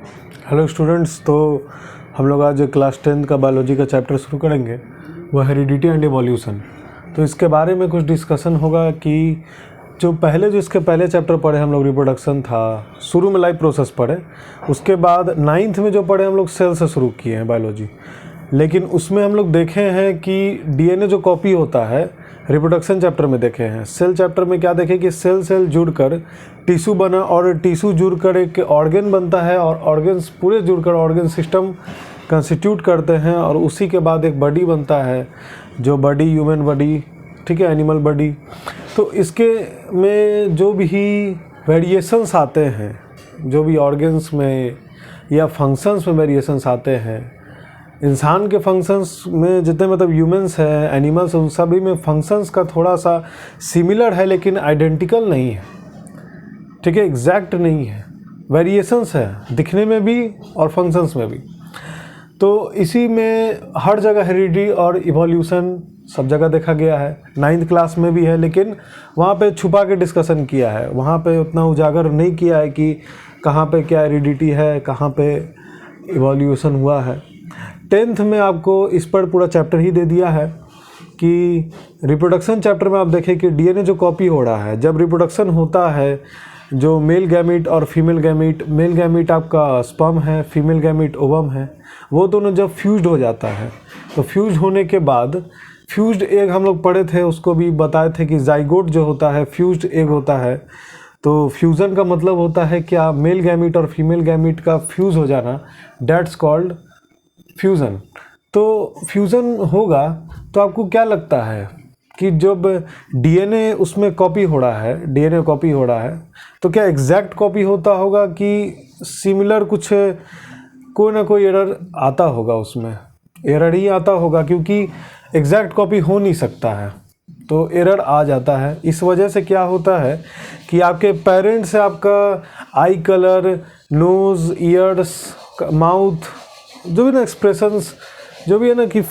Hello students, तो हम लोग आज क्लास 10 का बायोलॉजी का चैप्टर शुरू करेंगे, वह हेरिडिटी एंड इवोल्यूशन। तो इसके बारे में कुछ डिस्कशन होगा कि जो इसके पहले चैप्टर पढ़े हम लोग रिप्रोडक्शन था, शुरू में लाइफ प्रोसेस पढ़े, उसके बाद 9th में जो पढ़े हम लोग सेल से शुरू किए हैं बायोलॉजी। लेकिन उसमें हम लोग देखे हैं कि डीएनए जो कॉपी होता है रिप्रोडक्शन चैप्टर में देखे हैं। सेल चैप्टर में क्या देखे कि सेल जुड़कर टिश्यू बना और टिश्यू जुड़कर एक ऑर्गन बनता है और ऑर्गन्स पूरे जुड़कर ऑर्गन सिस्टम कंस्टिट्यूट करते हैं और उसी के बाद एक बॉडी बनता है, जो बॉडी ह्यूमन बॉडी, ठीक है, एनिमल बॉडी। तो इसके में जो भी वेरिएशंस आते हैं, जो भी ऑर्गन्स में या फंक्शंस में वेरिएशंस आते हैं, इंसान के फंक्शंस में जितने मतलब ह्यूमंस हैं, एनिमल्स, उन सभी में फंक्शंस का थोड़ा सा सिमिलर है लेकिन आइडेंटिकल नहीं है, ठीक है, एग्जैक्ट नहीं है, वेरिएशंस है दिखने में भी और फंक्शंस में भी। तो इसी में हर जगह हेरिडिटी और इवोल्यूशन सब जगह देखा गया है। 9th क्लास में भी है लेकिन वहाँ पे छुपा के डिस्कशन किया है, वहाँ पे उतना उजागर नहीं किया है कि कहाँ पे क्या हेरिडिटी है, कहाँ पे इवोल्यूशन हुआ है। 10th में आपको इस पर पूरा चैप्टर ही दे दिया है कि रिप्रोडक्शन चैप्टर में आप देखें कि डीएनए जो कॉपी हो रहा है, जब रिप्रोडक्शन होता है, जो मेल गैमीट और फीमेल गैमीट, मेल गैमीट आपका स्पर्म है, फीमेल गैमीट ओवम है, वो दोनों जब फ्यूज्ड हो जाता है तो फ्यूज होने के बाद फ्यूज्ड एग हम लोग पढ़े थे, उसको भी बताए थे कि जाइगोट जो होता है फ्यूज्ड एग होता है। तो फ्यूज़न का मतलब होता है क्या, मेल गैमीट और फीमेल गैमीट का फ्यूज़ हो जाना, डेट्स कॉल्ड फ्यूज़न। तो फ्यूज़न होगा तो आपको क्या लगता है कि जब डीएनए उसमें कॉपी हो रहा है, डीएनए कॉपी हो रहा है, तो क्या एग्जैक्ट कॉपी होता होगा कि सिमिलर कुछ कोई ना कोई एरर आता होगा, उसमें एरर ही आता होगा क्योंकि एग्जैक्ट कॉपी हो नहीं सकता है, तो एरर आ जाता है। इस वजह से क्या होता है कि आपके पेरेंट्स से आपका eye colour, nose, ears, mouth, जो भी ना एक्सप्रेशंस, जो भी है ना कि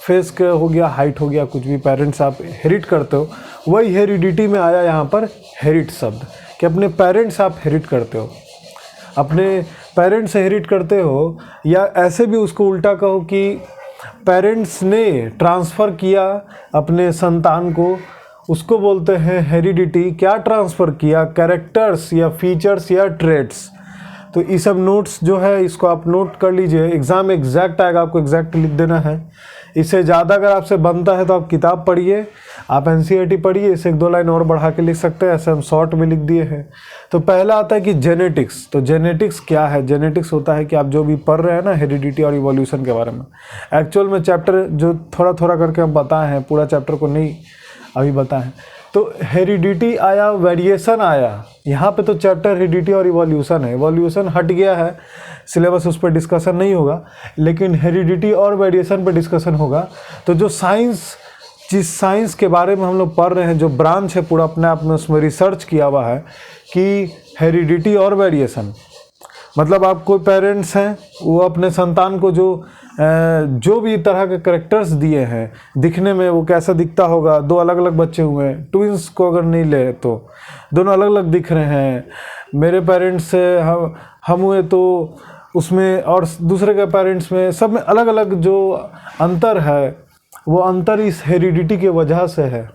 फेस का हो गया, हाइट हो गया, कुछ भी पेरेंट्स आप हेरिट करते हो, वही हेरिडिटी में आया यहाँ पर हेरिट शब्द, कि अपने पेरेंट्स आप हेरिट करते हो, अपने पेरेंट्स से हेरिट करते हो, या ऐसे भी उसको उल्टा कहो कि पेरेंट्स ने ट्रांसफ़र किया अपने संतान को, उसको बोलते हैं हेरिडिटी। क्या ट्रांसफ़र किया? कैरेक्टर्स या फीचर्स या ट्रेट्स। तो ये सब नोट्स जो है इसको आप नोट कर लीजिए, एग्ज़ाम में एग्जैक्ट आएगा, आपको एग्जैक्ट लिख देना है। इससे ज़्यादा अगर आपसे बनता है तो आप किताब पढ़िए, आप एनसीईआरटी पढ़िए, इससे 1-2 लाइन और बढ़ा के लिख सकते हैं, ऐसे हम शॉर्ट में लिख दिए हैं। तो पहला आता है कि जेनेटिक्स। तो जेनेटिक्स क्या है? जेनेटिक्स होता है कि आप जो भी पढ़ रहे हैं ना हेरिडिटी और इवोल्यूशन के बारे में, एक्चुअल में चैप्टर जो थोड़ा थोड़ा करके हम बताए हैं, पूरा चैप्टर को नहीं अभी बताएं। तो हेरिडिटी आया, वेरिएशन आया, यहाँ पे तो चैप्टर हेरिडिटी और इवोल्यूशन है, इवोल्यूशन हट गया है सिलेबस, उस पर डिस्कशन नहीं होगा, लेकिन हेरिडिटी और वेरिएशन पर डिस्कशन होगा। तो जो साइंस, जिस साइंस के बारे में हम लोग पढ़ रहे हैं, जो ब्रांच है पूरा अपने आप में, उसमें रिसर्च किया हुआ है कि हेरिडिटी और वेरिएशन, मतलब आप कोई पेरेंट्स हैं, वो अपने संतान को जो भी तरह के करेक्टर्स दिए हैं, दिखने में वो कैसा दिखता होगा, 2 अलग अलग बच्चे हुए हैं, ट्विंस को अगर नहीं ले तो दोनों अलग अलग दिख रहे हैं, मेरे पेरेंट्स से हम हुए तो उसमें और दूसरे के पेरेंट्स में, सब में अलग अलग जो अंतर है, वो अंतर इस हेरिडिटी के वजह से है।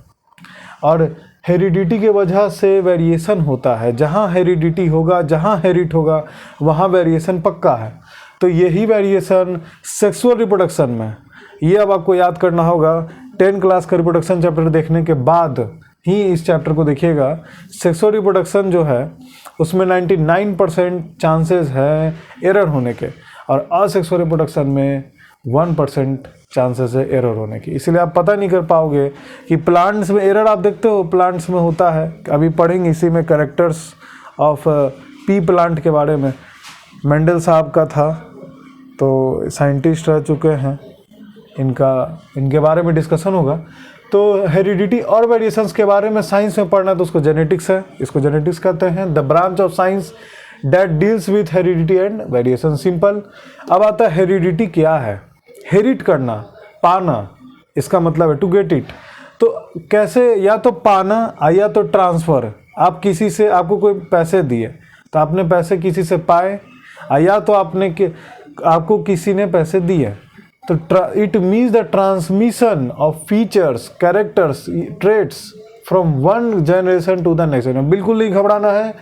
और हेरिडिटी के वजह से वेरिएशन होता है, जहाँ हेरिडिटी होगा, जहाँ हेरिट होगा, वहाँ वेरिएशन पक्का है। तो यही वेरिएशन सेक्सुअल रिप्रोडक्शन में, ये अब आपको याद करना होगा। 10 क्लास का रिप्रोडक्शन चैप्टर देखने के बाद ही इस चैप्टर को देखिएगा। सेक्सुअल रिप्रोडक्शन जो है उसमें 99% चांसेस है एरर होने के, और असेक्सुअल रिप्रोडक्शन में 1% चांसेस है एरर होने की। इसलिए आप पता नहीं कर पाओगे कि प्लांट्स में एरर आप देखते हो, प्लांट्स में होता है, अभी पढ़ेंगे इसी में कैरेक्टर्स ऑफ पी प्लांट के बारे में, मेंडल साहब का था, तो साइंटिस्ट रह चुके हैं, इनके बारे में डिस्कशन होगा। तो हेरिडिटी और वेरिएशंस के बारे में साइंस में पढ़ना, तो उसको जेनेटिक्स है, इसको जेनेटिक्स कहते हैं, the branch of science that deals with heredity and variation. Simple. अब आता है हेरिडिटी क्या है? हेरिट करना, पाना, इसका मतलब है टू गेट इट। तो कैसे? या तो पाना या तो ट्रांसफ़र। आप किसी से, आपको कोई पैसे दिए तो आपने पैसे किसी से पाए या तो आपको किसी ने पैसे दिए। तो it means the transmission of features, characters, traits from one generation to the next generation. बिल्कुल नहीं घबराना है,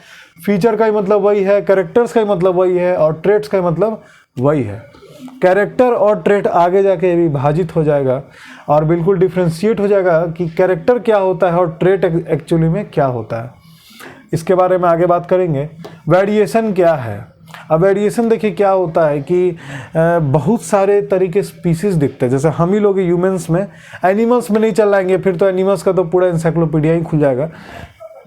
फीचर का ही मतलब वही है, कैरेक्टर्स का ही मतलब वही है और ट्रेट्स का ही मतलब वही है। कैरेक्टर और ट्रेट आगे जाके विभाजित हो जाएगा और बिल्कुल डिफ्रेंशिएट हो जाएगा कि कैरेक्टर क्या होता है और ट्रेट एक्चुअली में क्या होता है। इसके बारे में आगे बात करेंगे। वेरिएशन क्या है? अब वेरिएशन देखिए क्या होता है कि बहुत सारे तरीके स्पीसीज दिखते हैं। जैसे हम ही लोग ह्यूमंस में, एनिमल्स में नहीं चल जाएंगे, फिर तो एनिमल्स का तो पूरा इंसाइक्लोपीडिया ही खुल जाएगा।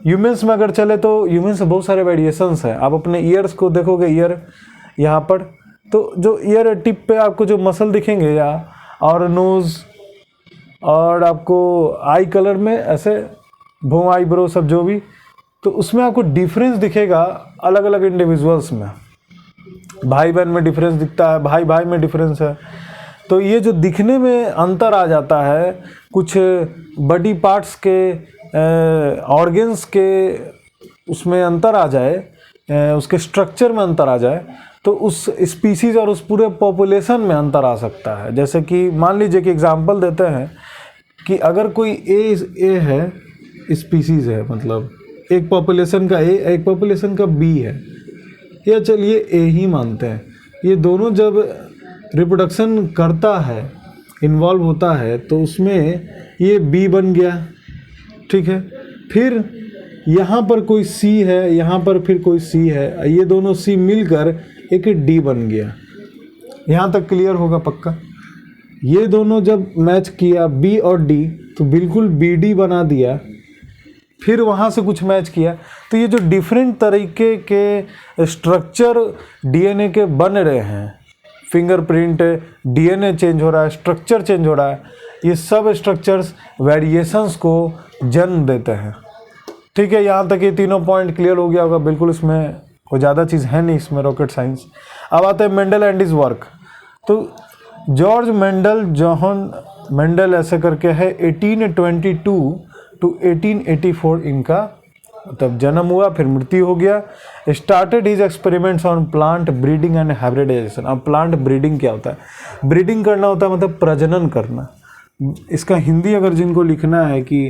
ह्यूमंस में अगर चले तो ह्यूमंस में बहुत सारे वेरिएशंस हैं। आप अपने ईयर्स को देखोगे, ईयर यहाँ पर, तो जो ईयर टिप पे आपको जो मसल दिखेंगे या और नोज़ और आपको आई कलर में ऐसे भों, आईब्रो सब जो भी, तो उसमें आपको डिफरेंस दिखेगा अलग अलग इंडिविजुअल्स में। भाई बहन में डिफरेंस दिखता है, भाई भाई में डिफरेंस है। तो ये जो दिखने में अंतर आ जाता है, कुछ बॉडी पार्ट्स के ऑर्गन्स के उसमें अंतर आ जाए, उसके स्ट्रक्चर में अंतर आ जाए, तो उस स्पीसीज़ और उस पूरे पॉपुलेशन में अंतर आ सकता है। जैसे कि मान लीजिए कि एग्जांपल देते हैं कि अगर कोई ए है, स्पीसीज़ है, मतलब एक पॉपुलेशन का ए, एक पॉपुलेशन का बी है, या चलिए ए ही मानते हैं। ये दोनों जब रिप्रोडक्शन करता है, इन्वॉल्व होता है, तो उसमें ये बी बन गया, ठीक है। फिर यहाँ पर कोई सी है, यहाँ पर फिर कोई सी है, ये दोनों सी मिलकर एक डी बन गया। यहाँ तक क्लियर होगा पक्का। ये दोनों जब मैच किया बी और डी, तो बिल्कुल बी डी बना दिया। फिर वहाँ से कुछ मैच किया, तो ये जो डिफरेंट तरीके के स्ट्रक्चर डीएनए के बन रहे हैं, फिंगरप्रिंट, डीएनए चेंज हो रहा है, स्ट्रक्चर चेंज हो रहा है, ये सब स्ट्रक्चर्स वेरिएशंस को जन्म देते हैं। ठीक है, यहाँ तक ये तीनों पॉइंट क्लियर हो गया होगा। बिल्कुल इसमें कोई ज़्यादा चीज़ है नहीं, इसमें रॉकेट साइंस। अब आते हैं मेंडल एंड हिज वर्क। तो जॉर्ज मेंडल, जॉन मेंडल ऐसे करके है, 1822 टू 1884 इनका तब जन्म हुआ, फिर मृत्यु हो गया। Started his experiments on plant breeding and hybridisation. अब प्लांट ब्रीडिंग क्या होता है? ब्रीडिंग करना होता है मतलब प्रजनन करना। इसका हिंदी अगर जिनको लिखना है कि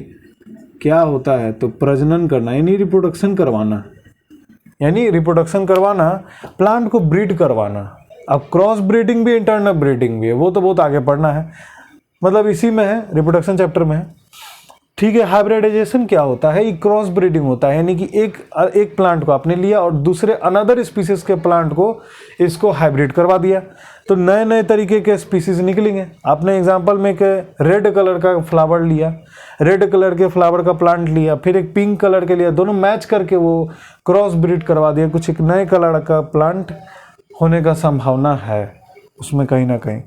क्या होता है, तो प्रजनन करना यानी रिप्रोडक्शन करवाना, यानी रिप्रोडक्शन करवाना, प्लांट को ब्रीड करवाना। अब क्रॉस ब्रीडिंग भी, इंटरनल ब्रीडिंग भी है, वो तो बहुत आगे पढ़ना है, मतलब इसी में है, रिप्रोडक्शन चैप्टर में है। ठीक है, हाइब्रिडाइजेशन क्या होता है? ये क्रॉस ब्रीडिंग होता है, यानी कि एक प्लांट को आपने लिया और दूसरे अनदर स्पीसीज के प्लांट को इसको हाइब्रिड करवा दिया, तो नए नए तरीके के स्पीसीज निकलेंगे। आपने एग्जांपल में एक रेड कलर का फ्लावर लिया, रेड कलर के फ्लावर का प्लांट लिया, फिर एक पिंक कलर के लिया, दोनों मैच करके वो क्रॉस ब्रीड करवा दिया, कुछ एक नए कलर का प्लांट होने का संभावना है उसमें कहीं ना कहीं।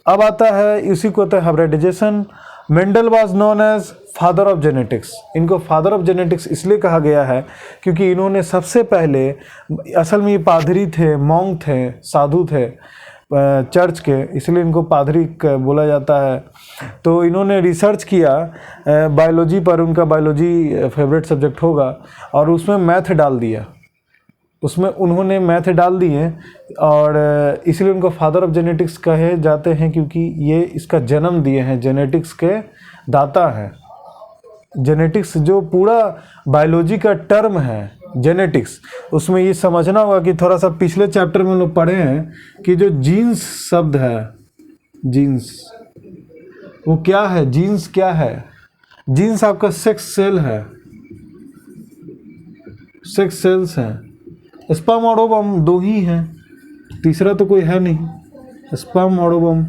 अब आता है, इसी को होता है hybridisation. Mendel was known as father of genetics. इनको फादर ऑफ जेनेटिक्स इसलिए कहा गया है क्योंकि इन्होंने सबसे पहले, असल में ये पादरी थे, मॉन्क थे, साधु थे चर्च के, इसलिए इनको पादरी बोला जाता है। तो इन्होंने रिसर्च किया बायोलॉजी पर, उनका बायोलॉजी फेवरेट सब्जेक्ट होगा, और उसमें मैथ डाल दिया, उसमें उन्होंने मैथ डाल दिए, और इसलिए उनको फादर ऑफ जेनेटिक्स कहे जाते हैं क्योंकि ये इसका जन्म दिए हैं, जेनेटिक्स के दाता हैं। जेनेटिक्स जो पूरा बायोलॉजी का टर्म है जेनेटिक्स, उसमें ये समझना होगा कि थोड़ा सा पिछले चैप्टर में हम लोग पढ़े हैं कि जो जीन्स शब्द है, जीन्स वो क्या है? जीन्स क्या है? जीन्स आपका सेक्स सेल है, सेक्स सेल्स हैं। स्पर्म और ओवम दो ही हैं, तीसरा तो कोई है नहीं। स्पर्म और ओवम,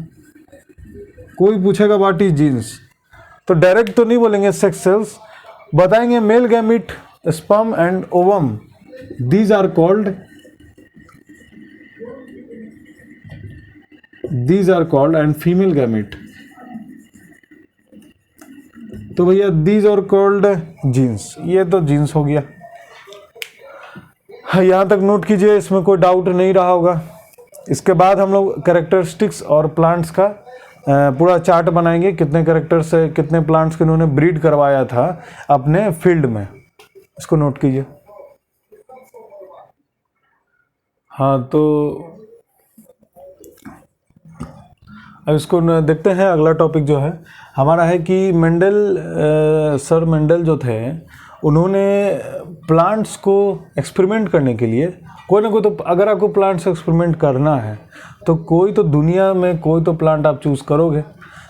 कोई पूछेगा व्हाट इज जीन्स, तो डायरेक्ट तो नहीं बोलेंगे सेक्स सेल्स, बताएंगे male gamete, sperm and ovum, these are called and female gamete. तो भैया दीज आर कॉल्ड जीन्स, ये तो जीन्स हो गया। यहाँ तक नोट कीजिए, इसमें कोई डाउट नहीं रहा होगा। इसके बाद हम लोग कैरेक्टरिस्टिक्स और प्लांट्स का पूरा चार्ट बनाएंगे, कितने कैरेक्टर्स से कितने प्लांट्स को इन्होंने ब्रीड करवाया था अपने फील्ड में, इसको नोट कीजिए। हाँ, तो अब इसको देखते हैं। अगला टॉपिक जो है हमारा है कि सर मेंडल जो थे, उन्होंने प्लांट्स को एक्सपेरिमेंट करने के लिए कोई ना कोई तो, अगर आपको प्लांट से एक्सपेरिमेंट करना है तो कोई तो दुनिया में कोई तो प्लांट आप चूज़ करोगे।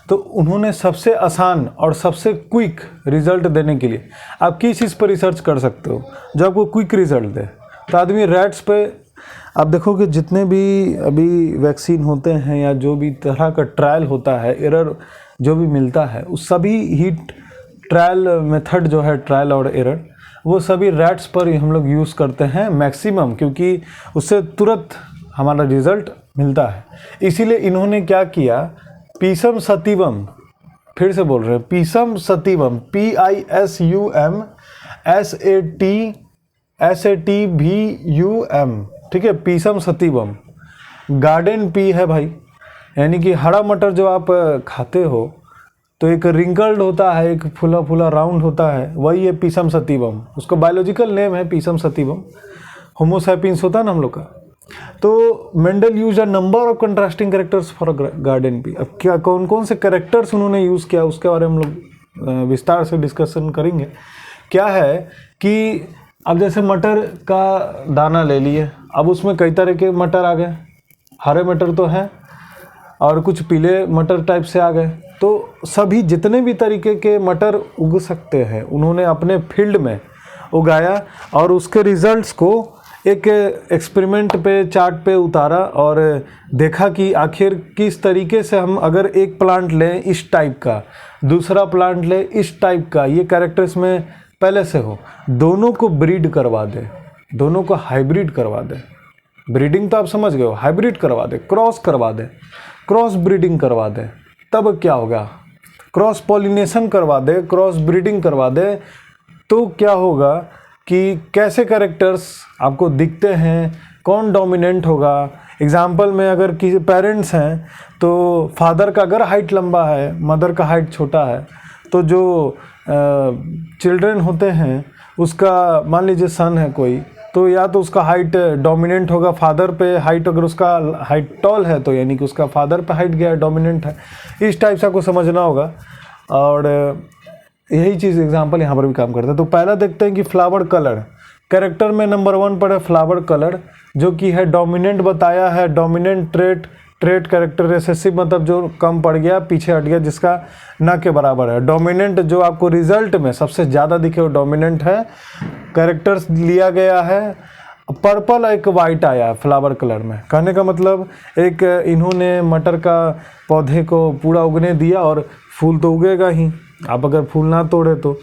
तो उन्होंने सबसे आसान और सबसे क्विक रिजल्ट देने के लिए आप किस चीज़ पर रिसर्च कर सकते हो जो आपको क्विक रिजल्ट दे। तो आदमी रैट्स पे आप देखो कि जितने भी अभी वैक्सीन होते हैं या जो भी तरह का ट्रायल होता है, एरर जो भी मिलता है, उस सभी ही ट्रायल मेथड जो है, ट्रायल और एरर, वो सभी रैट्स पर ही हम लोग यूज़ करते हैं मैक्सिमम, क्योंकि उससे तुरंत हमारा रिज़ल्ट मिलता है। इसीलिए इन्होंने क्या किया, पीसम सतीवम, फिर से बोल रहे हैं, पीसम सतीवम, PISUM SATVUM, ठीक है, पीसम सतीवम। गार्डन पी है भाई, यानी कि हरा मटर जो आप खाते हो तो एक रिंकल्ड होता है, एक फूला फूला राउंड होता है, वही है पीसम सतीवम। उसका बायोलॉजिकल नेम है पीसम सतीवम। होमो सैपियंस होता है ना हम लोग का। तो Mendel use a number of contrasting characters for garden pea. अब क्या कौन कौन से कैरेक्टर्स उन्होंने यूज़ किया उसके बारे में हम लोग विस्तार से डिस्कशन करेंगे। क्या है कि अब जैसे मटर का दाना ले लिए, अब उसमें कई तरह के मटर आ गए, हरे मटर तो हैं और कुछ पीले मटर टाइप से आ गए। तो सभी जितने भी तरीके के मटर उग सकते हैं उन्होंने अपने फील्ड में उगाया और उसके रिजल्ट्स को एक एक्सपेरिमेंट पे, चार्ट पे उतारा और देखा कि आखिर किस तरीके से हम अगर एक प्लांट लें इस टाइप का, दूसरा प्लांट लें इस टाइप का, ये कैरेक्टर्स में पहले से हो, दोनों को ब्रीड करवा दे, दोनों को हाइब्रिड करवा दे। ब्रीडिंग तो आप समझ गए हो, हाइब्रिड करवा दे, क्रॉस करवा दे, क्रॉस ब्रीडिंग करवा दे, तब क्या होगा, क्रॉस पॉलिनेशन करवा दे, क्रॉस ब्रीडिंग करवा दे, तो क्या होगा कि कैसे कैरेक्टर्स आपको दिखते हैं, कौन डोमिनेंट होगा। एग्जाम्पल में अगर किसी पेरेंट्स हैं तो फादर का अगर हाइट लंबा है, मदर का हाइट छोटा है, तो जो चिल्ड्रन होते हैं उसका, मान लीजिए सन है कोई, तो या तो उसका हाइट डोमिनेंट होगा फादर पे हाइट, अगर उसका हाइट टॉल है तो यानी कि उसका फादर पे हाइट गया डोमिनेंट है। इस टाइप से आपको समझना होगा और यही चीज़ एग्जांपल यहाँ पर भी काम करता है। तो पहला देखते हैं कि फ्लावर कलर, कैरेक्टर में नंबर 1 पर है फ्लावर कलर, जो कि है डोमिनेंट बताया है, डोमिनेंट ट्रेट कैरेक्टर, रिसेसिव मतलब जो कम पड़ गया, पीछे हट गया, जिसका ना के बराबर है। डोमिनेंट जो आपको रिजल्ट में सबसे ज़्यादा दिखे वो डोमिनेंट है। कैरेक्टर्स लिया गया है, पर्पल एक वाइट आया फ्लावर कलर में। कहने का मतलब एक इन्होंने मटर का पौधे को पूरा उगने दिया और फूल तो उगेगा ही, आप अगर फूल ना तोड़े तो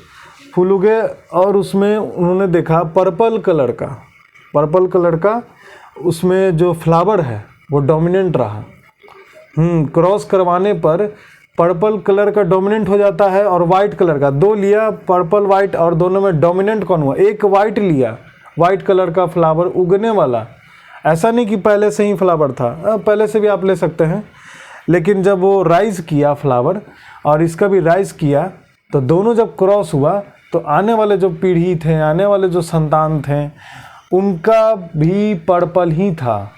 फूल उगे, और उसमें उन्होंने देखा पर्पल कलर का उसमें जो फ्लावर है वो डोमिनेंट रहा। क्रॉस करवाने पर पर्पल कलर का डोमिनेंट हो जाता है और वाइट कलर का, दो लिया पर्पल वाइट और दोनों में डोमिनेंट कौन हुआ, एक वाइट लिया, वाइट कलर का फ्लावर उगने वाला। ऐसा नहीं कि पहले से ही फ्लावर था, पहले से भी आप ले सकते हैं, लेकिन जब वो राइज किया फ्लावर और इसका भी राइज किया, तो दोनों जब क्रॉस हुआ तो आने वाले जो पीढ़ी थे, आने वाले जो संतान थे, उनका भी पर्पल ही था।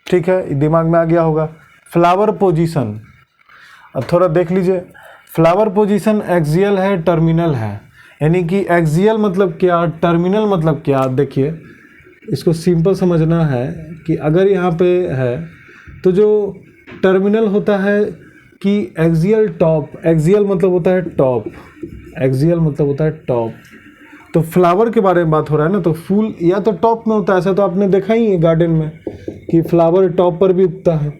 ठीक है, दिमाग में आ गया होगा। फ्लावर पोजीशन, अब थोड़ा देख लीजिए, फ्लावर पोजीशन एक्सियल है, टर्मिनल है, यानी कि एक्सियल मतलब क्या, टर्मिनल मतलब क्या। देखिए इसको सिंपल समझना है कि अगर यहाँ पे है तो जो टर्मिनल होता है कि एक्सियल टॉप, एक्सियल मतलब होता है टॉप, एक्सियल मतलब होता है टॉप। तो फ्लावर के बारे में बात हो रहा है ना, तो फूल या तो टॉप में होता है, ऐसा तो आपने देखा ही है गार्डन में कि फ्लावर टॉप पर भी उगता है,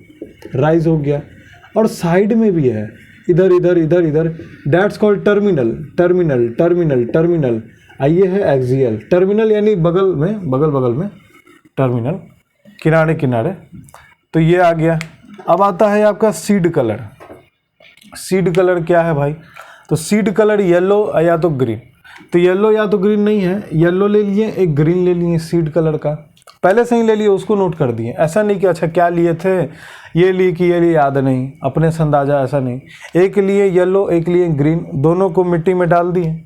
राइज हो गया, और साइड में भी है, इधर इधर इधर इधर, that's called terminal. Terminal terminal terminal आइए है एक्सियल। टर्मिनल यानी बगल में टर्मिनल, किनारे किनारे। तो ये आ गया। अब आता है आपका सीड कलर। सीड कलर क्या है भाई, तो सीड कलर येलो या तो ग्रीन। तो येलो या तो ग्रीन नहीं है, येलो ले लिए, एक ग्रीन ले लिए सीड कलर का, पहले से ही ले लिए, उसको नोट कर दिए। ऐसा नहीं कि अच्छा क्या लिए थे, ये लिए कि ये लिए, याद नहीं, अपने से अंदाजा, ऐसा नहीं। एक लिए येलो, एक लिए ग्रीन, दोनों को मिट्टी में डाल दिए।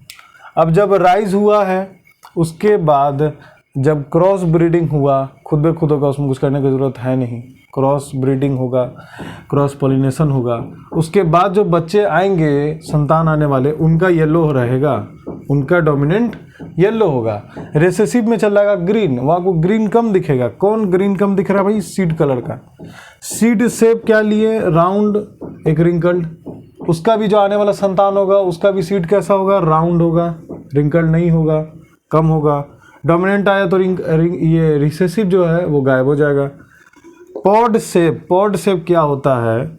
अब जब राइज हुआ है उसके बाद जब क्रॉस ब्रीडिंग हुआ, खुद ब खुद होगा, उसमें कुछ करने की ज़रूरत है नहीं, क्रॉस ब्रीडिंग होगा, क्रॉस पॉलिनेशन होगा, उसके बाद जो बच्चे आएंगे, संतान आने वाले, उनका येलो रहेगा, उनका डोमिनेंट येलो होगा। रिसेसिव में चल जाएगा ग्रीन, वहाँ को ग्रीन कम दिखेगा। कौन ग्रीन कम दिख रहा है भाई? सीड कलर का। सीड शेप क्या लिए? राउंड, एक रिंकल्ड। उसका भी जो आने वाला संतान होगा उसका भी सीड कैसा होगा? राउंड होगा, रिंकल्ड नहीं होगा, कम होगा। डोमिनेंट आया तो ये रिसेसिव जो है वो गायब हो जाएगा। पॉड शेप, पॉड शेप क्या होता है?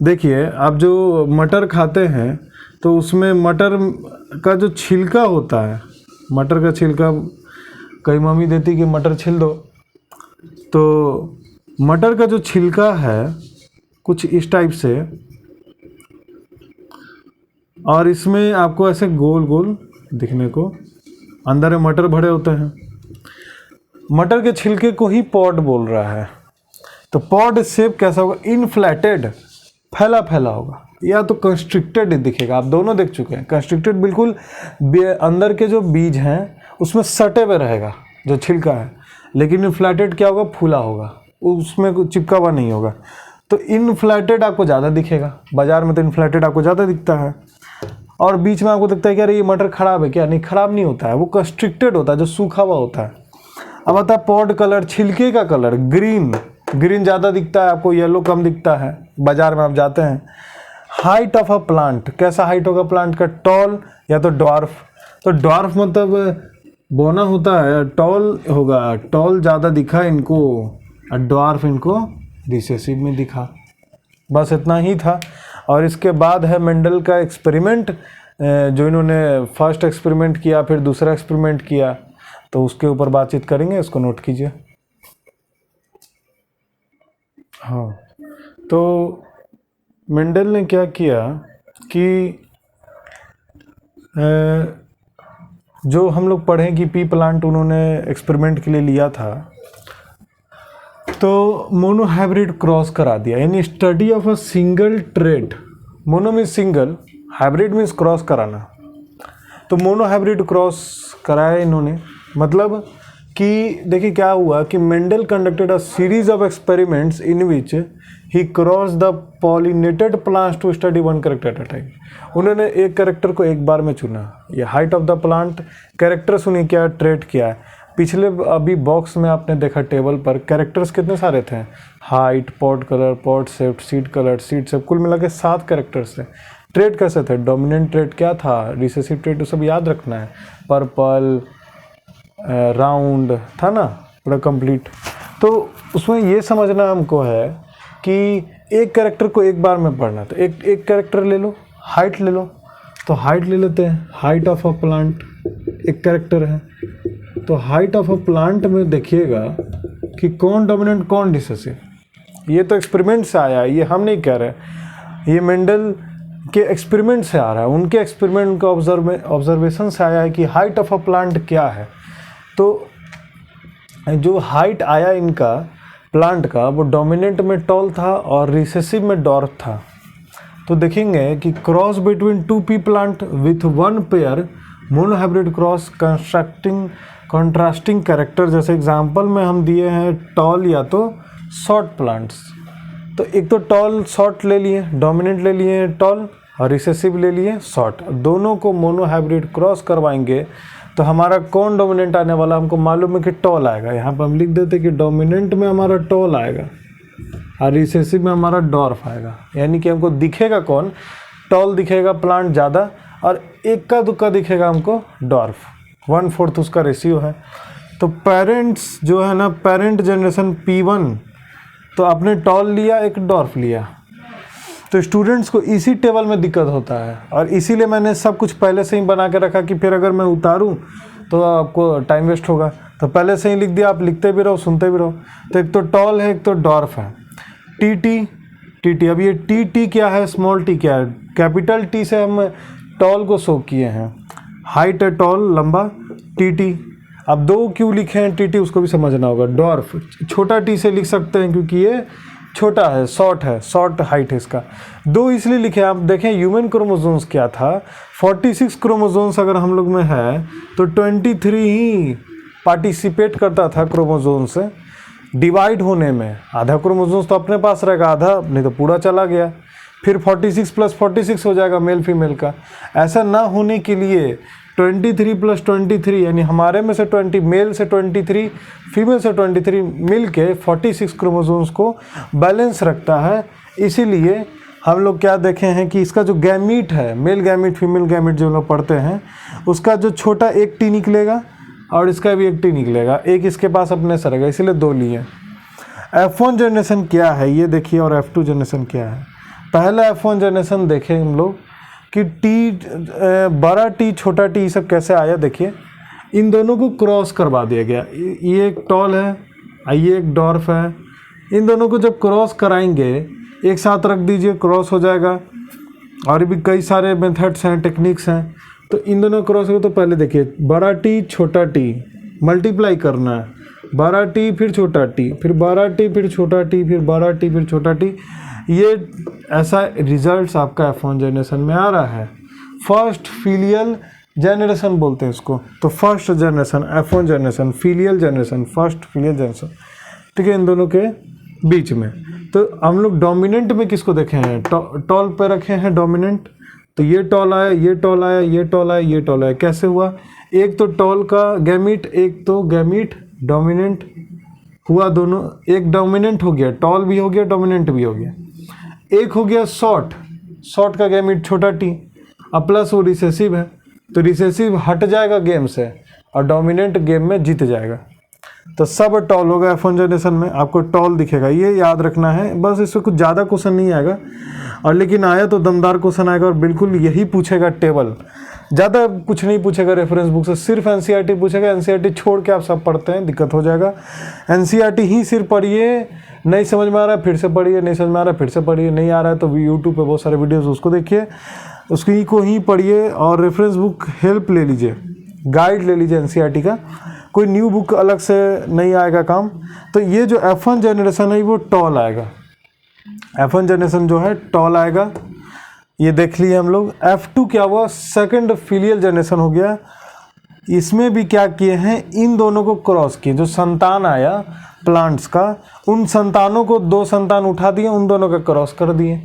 देखिए, आप जो मटर खाते हैं तो उसमें मटर का जो छिलका होता है, मटर का छिलका, कई मम्मी देती कि मटर छिल दो, तो मटर का जो छिलका है कुछ इस टाइप से, और इसमें आपको ऐसे गोल गोल दिखने को, अंदर में मटर भरे होते हैं। मटर के छिलके को ही पॉड बोल रहा है। तो पॉड शेप कैसा होगा? इनफ्लैटेड, फैला फैला होगा, या तो कंस्ट्रिक्टेड दिखेगा। आप दोनों देख चुके हैं। कंस्ट्रिक्टेड बिल्कुल अंदर के जो बीज हैं उसमें सटे हुए रहेगा जो छिलका है, लेकिन इनफ्लैटेड क्या होगा? फूला होगा, उसमें कुछ चिपका हुआ नहीं होगा। तो इनफ्लैटेड आपको ज़्यादा दिखेगा, बाजार में तो इनफ्लैटेड आपको ज़्यादा दिखता है। और बीच में आपको दिखता है कि अरे ये मटर खराब है क्या? नहीं, खराब नहीं होता है, वो कंस्ट्रिक्टेड होता है, जो सूखा हुआ होता है। अब आता है पॉड कलर, छिलके का कलर। ग्रीन, ग्रीन ज़्यादा दिखता है आपको, येलो कम दिखता है बाजार में आप जाते हैं। हाइट ऑफ अ प्लांट, कैसा हाइट होगा प्लांट का? टॉल या तो डॉर्फ। तो डॉर्फ मतलब बोना होता है, टॉल होगा, टॉल ज़्यादा दिखा इनको, और डॉर्फ इनको रिसेसिव में दिखा। बस इतना ही था। और इसके बाद है मेंडल का एक्सपेरिमेंट, जो इन्होंने फर्स्ट एक्सपेरिमेंट किया, फिर दूसरा एक्सपेरिमेंट किया, तो उसके ऊपर बातचीत करेंगे, इसको नोट कीजिए। हाँ, तो मेंडल ने क्या किया कि जो हम लोग पढ़ें कि पी प्लांट उन्होंने एक्सपेरिमेंट के लिए लिया था, तो मोनोहाइब्रिड क्रॉस करा दिया, यानी study of a single trait. Mono means single, hybrid means cross कराना। तो मोनोहाइब्रिड क्रॉस कराया इन्होंने। मतलब कि देखिए क्या हुआ कि Mendel conducted a series of experiments in which he cross the pollinated plants to study one character at a time. उन्होंने एक कैरेक्टर को एक बार में चुना। ये height of the plant, character सुनिए क्या ट्रेट किया है। पिछले अभी बॉक्स में आपने देखा टेबल पर कैरेक्टर्स कितने सारे थे? Height, pod colour, pod shape, seed colour, seed shape, कुल मिला के 7 कैरेक्टर्स थे। ट्रेट कैसे थे? डोमिनेंट ट्रेट क्या था, रिसेसिव ट्रेट, वो सब याद रखना है। पर्पल, राउंड था ना, पूरा कंप्लीट। तो उसमें ये समझना हमको है कि एक कैरेक्टर को एक बार में पढ़ना। तो एक कैरेक्टर ले लो, हाइट ले लो, तो हाइट ले लेते हैं। हाइट ऑफ अ प्लांट एक कैरेक्टर है, तो हाइट ऑफ अ प्लांट में देखिएगा कि कौन डोमिनेंट कौन रिसेसिव। ये तो एक्सपेरिमेंट से आया है, ये हम नहीं कह रहे, ये मेंडल के एक्सपेरिमेंट से आ रहा है। उनके एक्सपेरिमेंट का ऑब्जर्वेशन से आया है कि हाइट ऑफ अ प्लांट क्या है। तो जो हाइट आया इनका प्लांट का, वो डोमिनेंट में टॉल था और रिसेसिव में डॉर्फ था। तो देखेंगे कि cross between 2 P plant with 1 pair monohybrid cross contrasting character. जैसे एग्जांपल में हम दिए हैं टॉल या तो शॉर्ट प्लांट्स। तो एक तो टॉल शॉर्ट ले लिए, डोमिनेंट ले लिए टॉल, और रिसेसिव ले लिए शॉर्ट। दोनों को मोनोहाइब्रिड क्रॉस करवाएंगे तो हमारा कौन डोमिनेंट आने वाला? हमको मालूम है कि टॉल आएगा। यहाँ पर हम लिख देते कि डोमिनेंट में हमारा टॉल आएगा और रिसेसिव में हमारा डॉर्फ आएगा। यानी कि हमको दिखेगा कौन? टॉल दिखेगा प्लांट ज़्यादा, और इक्का दुक्का दिखेगा हमको डॉर्फ। 1/4 उसका रेशियो है। तो पेरेंट्स जो है ना, पेरेंट जनरेशन P1, तो आपने टॉल लिया, एक डॉर्फ लिया। तो स्टूडेंट्स को इसी टेबल में दिक्कत होता है, और इसीलिए मैंने सब कुछ पहले से ही बना के रखा कि फिर अगर मैं उतारूं तो आपको टाइम वेस्ट होगा। तो पहले से ही लिख दिया, आप लिखते भी रहो, सुनते भी रहो। तो एक तो टॉल है, एक तो डॉर्फ है। टी। अब ये टी क्या है, स्मॉल टी क्या है? कैपिटल टी से हम टॉल को शो किए हैं। हाइट है टॉल, लंबा, टी। अब 2 क्यों लिखे हैं टी, उसको भी समझना होगा। डॉर्फ छोटा टी से लिख सकते हैं क्योंकि ये छोटा है, शॉर्ट हाइट है इसका। 2 इसलिए लिखे, आप देखें ह्यूमन क्रोमोसोम्स क्या था, 46 क्रोमोसोम्स अगर हम लोग में है तो 23 ही पार्टिसिपेट करता था क्रोमोसोम से डिवाइड होने में। आधा क्रोमोसोम्स तो अपने पास रहेगा, आधा नहीं तो पूरा चला गया, फिर 46 + 46 हो जाएगा मेल फीमेल का। ऐसा ना होने के लिए 23 + 23 यानी हमारे में से 20 मेल से 23 फीमेल से 23 मिल के 46 क्रोमोसोम्स को बैलेंस रखता है। इसीलिए हम लोग क्या देखे हैं कि इसका जो गैमीट है, मेल गैमीट फीमेल गैमीट जो लोग पढ़ते हैं, उसका जो छोटा एक टी निकलेगा और इसका भी एक टी निकलेगा, एक इसके पास अपने से रहेगा, इसीलिए 2 लिए। F1 जनरेशन क्या है ये देखिए और F2 जनरेशन क्या है। पहला F1 जनरेशन देखें हम लोग कि टी बड़ा टी छोटा टी सब कैसे आया। देखिए इन दोनों को क्रॉस करवा दिया गया, ये एक टॉल है, ये एक डॉर्फ है। इन दोनों को जब क्रॉस कराएंगे, एक साथ रख दीजिए, क्रॉस हो जाएगा। और भी कई सारे मेथड्स हैं, टेक्निक्स हैं। तो इन दोनों क्रॉस हो तो पहले देखिए बड़ा टी छोटा टी मल्टीप्लाई करना है, बड़ा टी फिर छोटा टी फिर बड़ा टी फिर छोटा टी फिर बड़ा टी फिर छोटा टी। ये ऐसा रिजल्ट्स आपका F1 जनरेशन में आ रहा है। फर्स्ट फिलियल जनरेशन बोलते हैं इसको। तो first generation F1 generation, filial generation, first filial generation, ठीक है, इन दोनों के बीच में। तो हम लोग डोमिनेंट में किसको देखे हैं, टॉल पे रखे हैं डोमिनेंट। तो ये टॉल आया, ये टॉल आया, ये टॉल आया, ये टॉल आया। कैसे हुआ, एक तो टॉल का गैमीट, एक तो गैमीट डोमिनेंट हुआ, दोनों एक डोमिनेंट हो गया, टॉल भी हो गया, डोमिनेंट भी हो गया। एक हो गया शॉर्ट का गैमीट छोटा टी, अब प्लस वो रिसेसिव है, तो रिसेसिव हट जाएगा गेम से और डोमिनेंट गेम में जीत जाएगा। तो सब टॉल होगा F1 जनरेशन में, आपको टॉल दिखेगा, ये याद रखना है बस। इसमें कुछ ज़्यादा क्वेश्चन नहीं आएगा, और लेकिन आया तो दमदार क्वेश्चन आएगा और बिल्कुल यही पूछेगा टेबल, ज़्यादा कुछ नहीं पूछेगा रेफरेंस बुक से, सिर्फ NCERT पूछेगा। NCERT छोड़ के आप सब पढ़ते हैं, दिक्कत हो जाएगा। NCERT ही सिर्फ पढ़िए, नहीं समझ में आ रहा है फिर से पढ़िए, नहीं समझ में आ रहा है फिर से पढ़िए, नहीं आ रहा है तो यूट्यूब पे बहुत सारे वीडियोस उसको देखिए, उसकी को ही पढ़िए और रेफरेंस बुक हेल्प ले लीजिए, गाइड ले लीजिए NCERT का, कोई न्यू बुक अलग से नहीं आएगा काम। तो ये जो F1 जनरेशन है वो टॉल आएगा, F1 जनरेशन जो है टॉल आएगा, ये देख लिए हम लोग। F2 क्या हुआ, सेकंड फिलियल जनरेशन हो गया। इसमें भी क्या किए हैं, इन दोनों को क्रॉस किए, जो संतान आया प्लांट्स का, उन संतानों को 2 संतान उठा दिए, उन दोनों का क्रॉस कर दिए।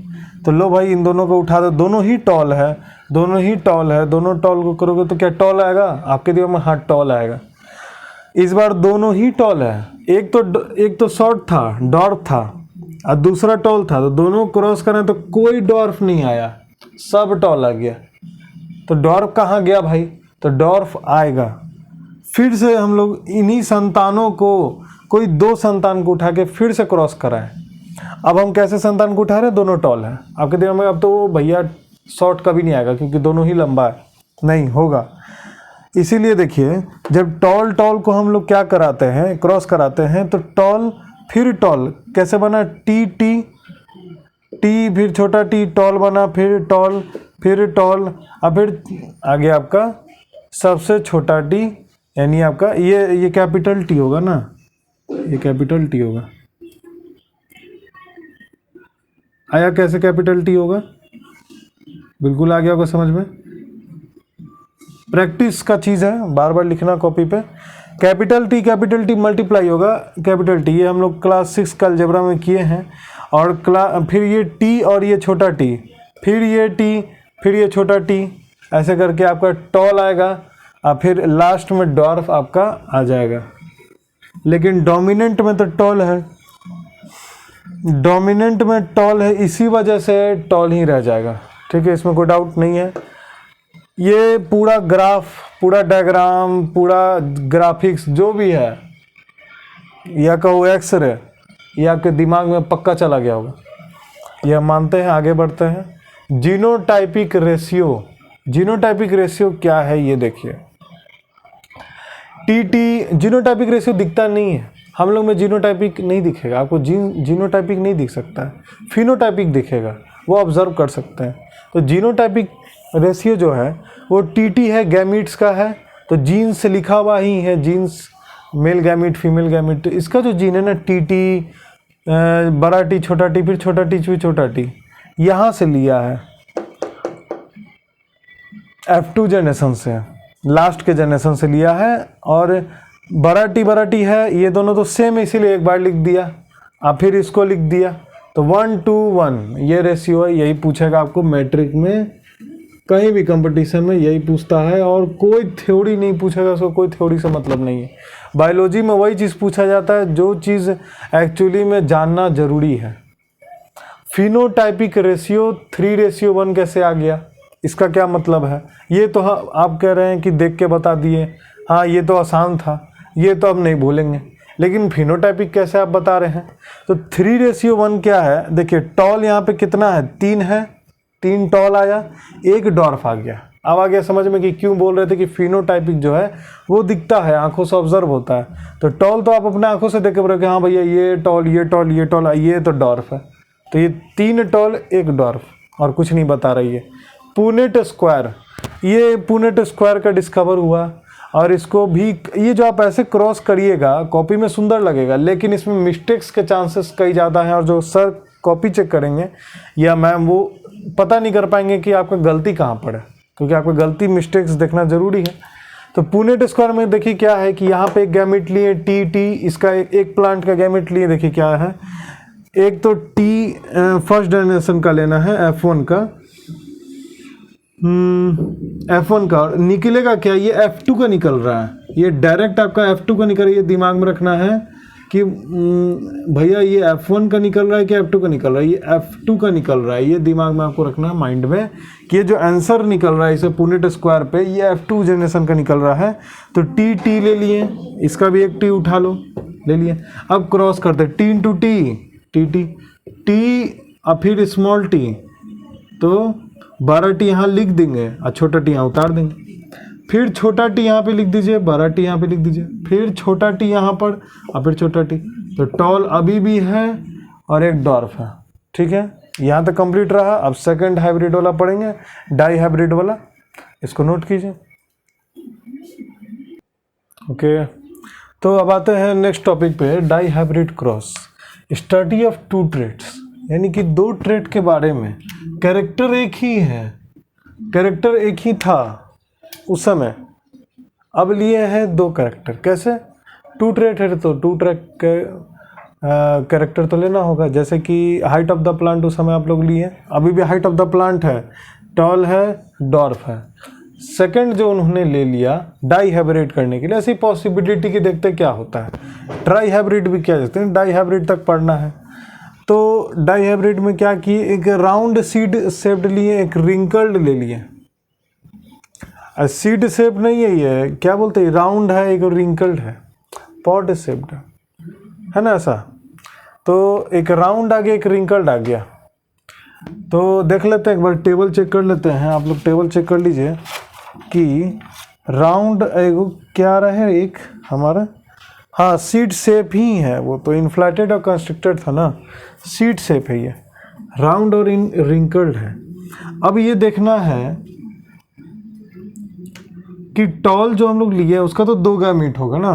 तो लो भाई इन दोनों को उठा दो, दोनों ही टॉल है, दोनों ही टॉल है, दोनों टॉल को करोगे तो क्या टॉल आएगा आपके दिमाग में, हाँ टॉल आएगा। इस बार दोनों ही टॉल है, एक तो शॉर्ट था, डॉर्फ था, और दूसरा टॉल था, तो दोनों क्रॉस करें तो कोई डॉर्फ नहीं आया, सब टॉल आ गया। तो डॉर्फ कहाँ गया भाई, तो डॉर्फ आएगा। फिर से हम लोग इन्हीं संतानों को, कोई 2 संतान को उठा के फिर से क्रॉस कराएं। अब हम कैसे संतान को उठा रहे हैं, दोनों टॉल है आपके दिमाग में। अब तो भैया शॉर्ट कभी नहीं आएगा क्योंकि दोनों ही लंबा है, नहीं होगा। इसीलिए देखिए जब टॉल को हम लोग क्या कराते हैं, क्रॉस कराते हैं, तो टॉल फिर टॉल कैसे बना, टी फिर छोटा टी, टॉल बना, फिर टॉल, अब फिर आगे आपका सबसे छोटा टी, यानी आपका ये कैपिटल टी होगा ना, ये कैपिटल टी होगा। आया कैसे कैपिटल टी होगा, बिल्कुल आ गया होगा समझ में। प्रैक्टिस का चीज़ है, बार बार लिखना कॉपी पे। कैपिटल टी मल्टीप्लाई होगा कैपिटल टी, ये हम लोग क्लास 6 का अलजेब्रा में किए हैं। और फिर ये टी और ये छोटा टी, फिर ये टी, फिर ये छोटा टी, ऐसे करके आपका टॉल आएगा और फिर लास्ट में डॉर्फ आपका आ जाएगा। लेकिन डोमिनेंट में तो टॉल है, डोमिनेंट में टॉल है, इसी वजह से टॉल ही रह जाएगा, ठीक है, इसमें कोई डाउट नहीं है। ये पूरा ग्राफ, पूरा डायग्राम, पूरा ग्राफिक्स जो भी है, या कहो एक्सरे, ये आपके दिमाग में पक्का चला गया होगा, ये हम मानते हैं। आगे बढ़ते हैं। जीनोटाइपिक रेशियो क्या है ये देखिए। जीनोटाइपिक रेशियो दिखता नहीं है हम लोग में, जीनोटाइपिक नहीं दिखेगा आपको, जीनोटाइपिक नहीं दिख सकता है, फिनोटाइपिक दिखेगा, वो ऑब्जर्व कर सकते हैं। तो जीनोटाइपिक रेशियो जो है वो टीटी है, गैमीट्स का है, तो जीन्स से लिखा हुआ ही है, genes male gamete female gamete. तो इसका जो जीन है ना, टीटी, बड़ा टी छोटा टी, फिर छोटा टी फिर छोटा टी, यहाँ से लिया है F2 जनरेशन से, लास्ट के जनरेशन से लिया है। और बड़ा टी है, ये दोनों तो सेम, इसीलिए एक बार लिख दिया। अब फिर इसको लिख दिया, तो 1:1 ये रेशियो है। यही पूछेगा आपको मैट्रिक में, कहीं भी कंपटीशन में यही पूछता है, और कोई थ्योरी नहीं पूछेगा, उसको कोई थ्योरी से मतलब नहीं है। बायोलॉजी में वही चीज़ पूछा जाता है जो चीज़ एक्चुअली में जानना जरूरी है। फिनोटाइपिक रेशियो 3:1 कैसे आ गया, इसका क्या मतलब है? ये तो आप कह रहे हैं कि देख के बता दिए, हाँ ये तो आसान था, ये तो अब नहीं भूलेंगे, लेकिन फिनोटाइपिक कैसे आप बता रहे हैं? तो 3:1 क्या है? देखिए टॉल यहाँ पे कितना है, 3 है, 3 टॉल आया, 1 डॉर्फ आ गया। अब आ गया समझ में कि क्यों बोल रहे थे कि फिनोटाइपिक जो है वो दिखता है, आंखों से ऑब्जर्व होता है। तो टॉल तो आप अपने आंखों से देख के बोलोगे हाँ भैया ये टॉल, ये टॉल, ये टॉल, ये तो डॉर्फ है। तो ये 3 टॉल 1 डॉर्फ, और कुछ नहीं बता रही है। पुनेट स्क्वायर, ये पुनेट स्क्वायर का डिस्कवर हुआ, और इसको भी, ये जो आप ऐसे क्रॉस करिएगा कॉपी में सुंदर लगेगा, लेकिन इसमें मिस्टेक्स के चांसेस कई ज़्यादा हैं, और जो सर कॉपी चेक करेंगे या मैम वो पता नहीं कर पाएंगे कि आपका गलती कहाँ पर है, क्योंकि आपको गलती मिस्टेक्स देखना जरूरी है। तो पुनेट स्क्वायर में देखिए क्या है कि यहाँ पे एक गैमेट लिए टी, इसका एक प्लांट का गैमेट लिए, देखिए क्या है, एक तो टी फर्स्ट जनरेशन का लेना है F1 का, F1 का, निकलेगा क्या, ये F2 का निकल रहा है, ये डायरेक्ट आपका F2 का निकल रहा है। ये दिमाग में रखना है कि भैया ये F1 का निकल रहा है कि F2 का निकल रहा है, ये F2 का निकल रहा है। ये दिमाग में आपको रखना है माइंड में कि ये जो आंसर निकल रहा है इसे पुनेट स्क्वायर पे, ये F2 जनरेशन का निकल रहा है। तो टी ले लिए, इसका भी एक टी उठा लो, ले लिए। अब क्रॉस करते टी इंटू टी, और फिर स्मॉल टी, तो 12 टी यहाँ लिख देंगे और छोटा टी यहाँ उतार देंगे। फिर छोटा टी यहाँ पे लिख दीजिए, 12 टी यहाँ पे लिख दीजिए, फिर छोटा टी यहाँ पर और फिर छोटा टी। तो टॉल अभी भी है और एक डॉर्फ है, ठीक है, यहाँ तक कंप्लीट रहा। अब सेकंड हाइब्रिड वाला पढ़ेंगे, डाई हाइब्रिड वाला, इसको नोट कीजिए। ओके, तो अब आते हैं नेक्स्ट टॉपिक पे, dihybrid cross, study of 2 traits, यानी कि 2 ट्रेट के बारे में। कैरेक्टर एक ही है, कैरेक्टर एक ही था उस समय, अब लिए हैं 2 कैरेक्टर। कैसे? 2 ट्रेट है तो 2 ट्रेट कैरेक्टर तो लेना होगा। जैसे कि हाइट ऑफ द प्लांट उस समय आप लोग लिए, अभी भी हाइट ऑफ द प्लांट है, टॉल है, डॉर्फ है। सेकंड जो उन्होंने ले लिया डाई हाइब्रिड करने के लिए, ऐसी पॉसिबिलिटी की देखते क्या होता है। ट्राई हाइब्रिड भी क्या देखते हैं, डाई हाइब्रिड तक पढ़ना है। तो डाई हाइब्रिड में क्या किए, एक राउंड सीड शेप्ड लिए, एक रिंकल्ड ले लिए। सीड शेप नहीं है, ये क्या बोलते हैं, राउंड है, एक रिंकल्ड है, पॉट शेप्ड है ना ऐसा। तो एक राउंड आ गया, एक रिंकल्ड आ गया। तो देख लेते हैं एक बार, टेबल चेक कर लेते हैं। आप लोग टेबल चेक कर लीजिए कि राउंड एगो क्या रहा है, एक हमारा, हाँ सीड शेप ही है, वो तो इन्फ्लेटेड और कंस्ट्रक्टेड था ना, सीड शेप है ये, राउंड और रिंकल्ड है। अब ये देखना है कि टॉल जो हम लोग लिए उसका तो 2 गैमीट होगा ना,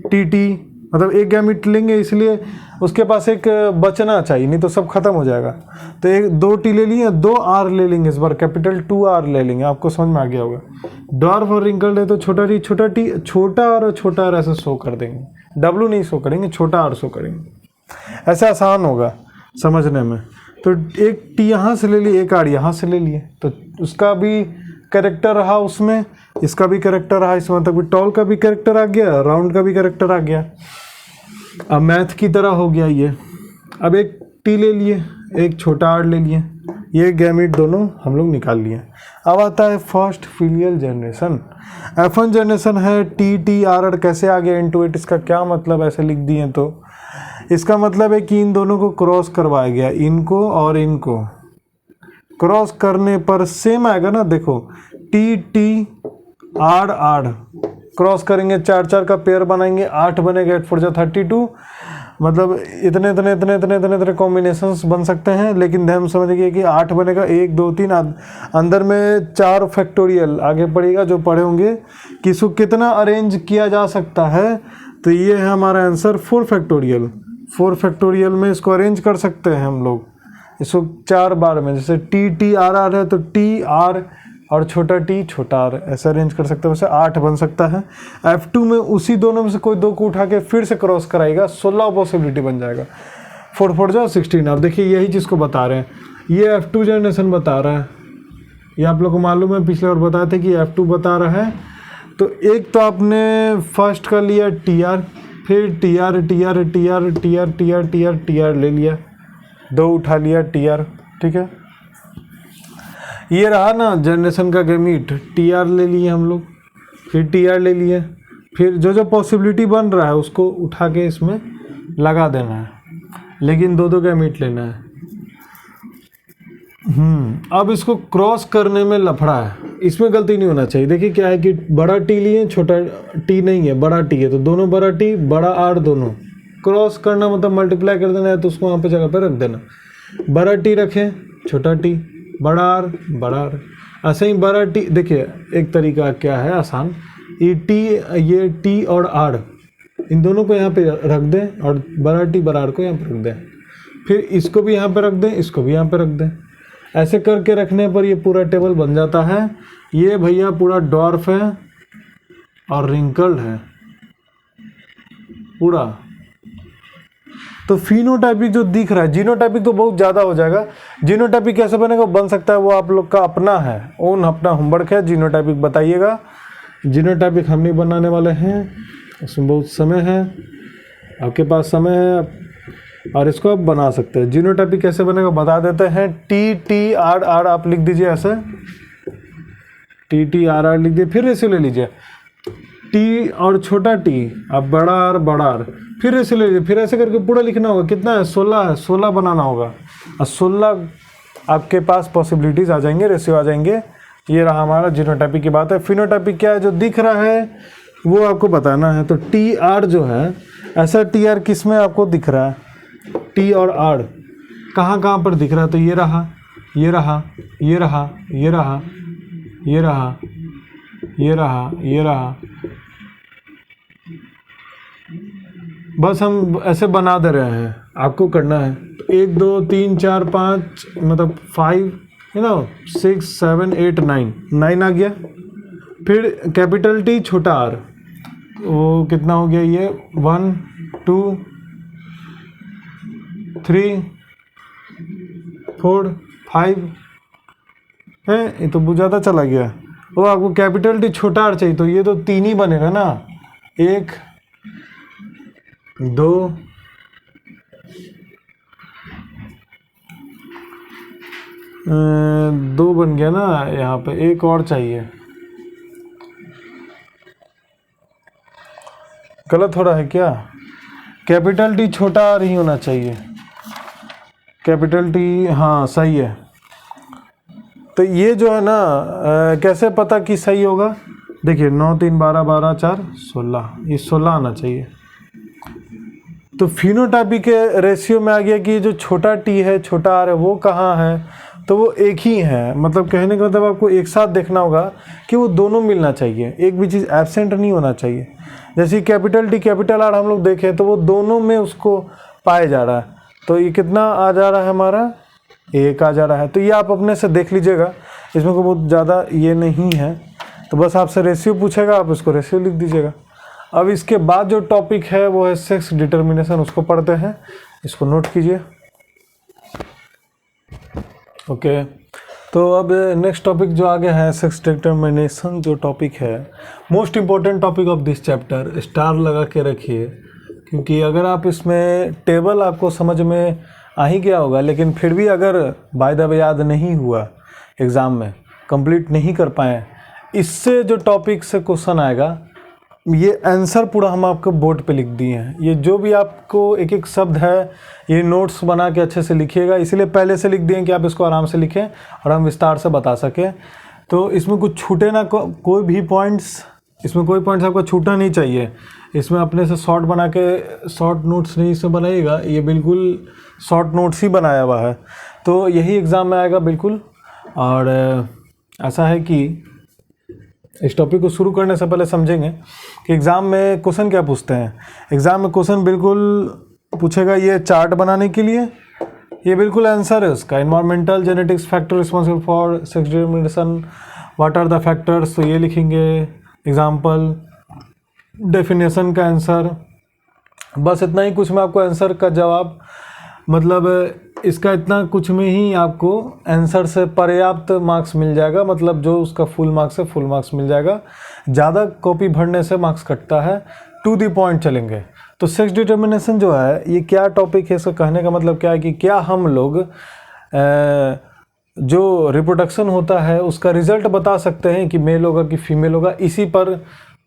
टी मतलब एक गैमीट लेंगे, इसलिए उसके पास एक बचना चाहिए, नहीं तो सब खत्म हो जाएगा। तो एक 2 टी ले लिए, 2 आर ले लेंगे, इस बार कैपिटल 2 आर ले लेंगे, आपको समझ में आ गया होगा। डॉर्फ और रिंकल्ड है तो छोटा टी, छोटा आर ऐसे शो कर देंगे, डब्लू नहीं शो करेंगे, छोटा आर शो करेंगे, ऐसे आसान होगा समझने में। तो एक टी यहाँ से ले लिए, एक आर यहाँ से ले लिए, तो उसका भी कैरेक्टर रहा उसमें, इसका भी कैरेक्टर रहा इसमें, तक भी टॉल का भी कैरेक्टर आ गया, राउंड का भी कैरेक्टर आ गया। अब मैथ की तरह हो गया ये। अब एक टी ले लिए, एक छोटा आर ले लिए, ये गैमीट दोनों हम लोग निकाल लिए। अब आता है first filial generation, F1 generation है, टी आर कैसे आ गया इनटू इट, इसका क्या मतलब ऐसे लिख दिए। तो इसका मतलब है कि इन दोनों को क्रॉस करवाया गया, इनको और इनको क्रॉस करने पर सेम आएगा ना। देखो टी आर क्रॉस करेंगे, 4 का पेयर बनाएंगे, 8 बनेगा, 8 4 32, मतलब इतने कॉम्बिनेशंस बन सकते हैं। लेकिन ध्यान समझिए कि 8 बनेगा, 1 2 3, अंदर में 4 फैक्टोरियल आगे पड़ेगा, जो पढ़े होंगे कि इसको कितना अरेंज किया जा सकता है। तो ये है हमारा आंसर 4 फैक्टोरियल। 4 फैक्टोरियल में इसको अरेंज कर सकते हैं हम लोग, इसको 4 बार में। जैसे टी आर है तो टी आर और छोटा टी छोटा आर, ऐसा अरेंज कर सकते हैं। वैसे 8 बन सकता है। F2 में उसी दोनों में से कोई दो को उठा के फिर से क्रॉस कराएगा, 16 पॉसिबिलिटी बन जाएगा। 4 4 जाओ 16। अब देखिए यही चीज़ को बता रहे हैं, ये F2 जनरेशन बता रहा है। ये आप लोग को मालूम है, पिछले बार बताए थे कि F2 बता रहा है। तो एक तो आपने फर्स्ट कर लिया TR, फिर TR ले लिया, 2 उठा लिया TR, ठीक है। ये रहा ना जनरेशन का गैमीट, TR ले लिए हम लोग, फिर TR ले लिए, फिर जो जो पॉसिबिलिटी बन रहा है उसको उठा के इसमें लगा देना है, लेकिन 2 गैमीट लेना है। अब इसको क्रॉस करने में लफड़ा है, इसमें गलती नहीं होना चाहिए। देखिए क्या है कि बड़ा टी लिए, छोटा टी नहीं है, बड़ा टी है, तो दोनों बड़ा टी बड़ा आर दोनों क्रॉस करना मतलब मल्टीप्लाई कर देना है, तो उसको वहाँ पे जगह पे रख देना। बड़ा टी रखें, छोटा टी, बड़ा आर, ऐसे ही बड़ा टी। देखिए एक तरीका क्या है आसान, ये टी और आर इन दोनों को यहाँ पे रख दें और बड़ा टी बड़ा आर को यहाँ पे रख दें, फिर इसको भी यहाँ पे रख दें, इसको भी यहाँ पे रख दें। ऐसे करके रखने पर ये पूरा टेबल बन जाता है। ये भैया पूरा डॉर्फ है और रिंकल्ड है पूरा। तो फिनोटाइपिक जो दिख रहा है, जीनोटाइपिक तो बहुत ज़्यादा हो जाएगा। जीनोटाइपिक कैसे बनेगा, बन सकता है वो आप लोग का अपना है, ओन अपना होमवर्क है। जीनोटाइपिक बताइएगा। जीनोटाइपिक हम नहीं बनाने वाले हैं, उसमें बहुत समय है, आपके पास समय है और इसको आप बना सकते हैं। जीनोटाइपिक कैसे बनेगा बता देते हैं। TR आप लिख दीजिए, ऐसे TR लिख दीजिए, फिर रेशियो ले लीजिए। टी और छोटा टी, अब बड़ा आर, फिर ऐसे ले लीजिए, फिर ऐसे करके पूरा लिखना होगा। कितना है, 16 है, 16 बनाना होगा और 16 आपके पास पॉसिबिलिटीज़ आ जाएंगे, रेशियो आ जाएंगे। ये रहा हमारा जीनोटाइपिक की बात है। फिनोटाइपिक क्या है, जो दिख रहा है वो आपको बताना है। तो TR जो है, ऐसा TR किस में आपको दिख रहा है, T और R कहाँ कहाँ पर दिख रहा है, तो ये रहा, ये रहा, ये रहा, ये रहा, ये रहा, ये रहा, ये रहा। बस हम ऐसे बना दे रहे हैं, आपको करना है। 1 2 3 4 5 मतलब 5 है ना, 6 7 8 9 आ गया। फिर कैपिटल T छोटा R, वो कितना हो गया, ये 1 2 3 4 5 है, ये तो बहुत ज़्यादा चला गया। वो आपको कैपिटल T छोटा R चाहिए, तो ये तो 3 ही बनेगा ना, 1 2 2 बन गया ना, यहाँ पे एक और चाहिए। गलत हो रहा है क्या, कैपिटल T छोटा R ही होना चाहिए। कैपिटल T, हाँ सही है। तो ये जो है ना कैसे पता कि सही होगा, देखिए 9 3 12 12 4 16, ये 16 आना चाहिए। तो फिनोटाइपिक के रेशियो में आ गया कि जो छोटा T है छोटा R है वो कहाँ है, तो वो एक ही है। मतलब कहने का मतलब आपको एक साथ देखना होगा कि वो दोनों मिलना चाहिए, एक भी चीज़ एब्सेंट नहीं होना चाहिए। जैसे कैपिटल T कैपिटल R हम लोग देखें तो वो दोनों में उसको पाया जा रहा है। तो ये कितना आ जा रहा है हमारा, 1 आ जा रहा है। तो ये आप अपने से देख लीजिएगा, इसमें को बहुत ज़्यादा ये नहीं है। तो बस आपसे रेशियो पूछेगा, आप उसको रेशियो लिख दीजिएगा। अब इसके बाद जो टॉपिक है वो है सेक्स डिटर्मिनेशन, उसको पढ़ते हैं, इसको नोट कीजिए। ओके, तो अब नेक्स्ट टॉपिक जो आगे है सेक्स डिटर्मिनेशन जो टॉपिक है, most important topic of this chapter, star लगा के रखिए, क्योंकि अगर आप इसमें टेबल आपको समझ में आ ही गया होगा, लेकिन फिर भी अगर बाय द वे याद नहीं हुआ, एग्ज़ाम में कंप्लीट नहीं कर पाए, इससे जो टॉपिक से क्वेश्चन आएगा, ये आंसर पूरा हम आपको बोर्ड पे लिख दिए हैं। ये जो भी आपको एक एक शब्द है ये नोट्स बना के अच्छे से लिखिएगा, इसलिए पहले से लिख दिए कि आप इसको आराम से लिखें और हम विस्तार से बता सकें। तो इसमें कुछ छूटे ना, कोई भी पॉइंट्स, इसमें कोई पॉइंट्स आपका छूटना नहीं चाहिए। इसमें अपने से शॉर्ट बना के, शॉर्ट नोट्स नहीं इसमें बनाइएगा, ये बिल्कुल शॉर्ट नोट्स ही बनाया हुआ है। तो यही एग्ज़ाम में आएगा बिल्कुल। और ऐसा है कि इस टॉपिक को शुरू करने से पहले समझेंगे कि एग्ज़ाम में क्वेश्चन क्या पूछते हैं। एग्ज़ाम में क्वेश्चन बिल्कुल पूछेगा ये चार्ट बनाने के लिए, ये बिल्कुल आंसर है उसका। Environmental genetics factor responsible for sex determination what are the factors, तो ये लिखेंगे एग्जाम्पल, डेफिनेशन का आंसर, बस इतना ही कुछ में आपको आंसर का जवाब, मतलब इसका इतना कुछ में ही आपको आंसर से पर्याप्त मार्क्स मिल जाएगा, मतलब जो उसका फुल मार्क्स है फुल मार्क्स मिल जाएगा। ज़्यादा कॉपी भरने से मार्क्स कटता है, टू द पॉइंट चलेंगे। तो सेक्स डिटर्मिनेशन जो है ये क्या टॉपिक है, इसका कहने का मतलब क्या है कि क्या हम लोग जो रिप्रोडक्शन होता है उसका रिजल्ट बता सकते हैं कि मेल होगा कि फीमेल होगा, इसी पर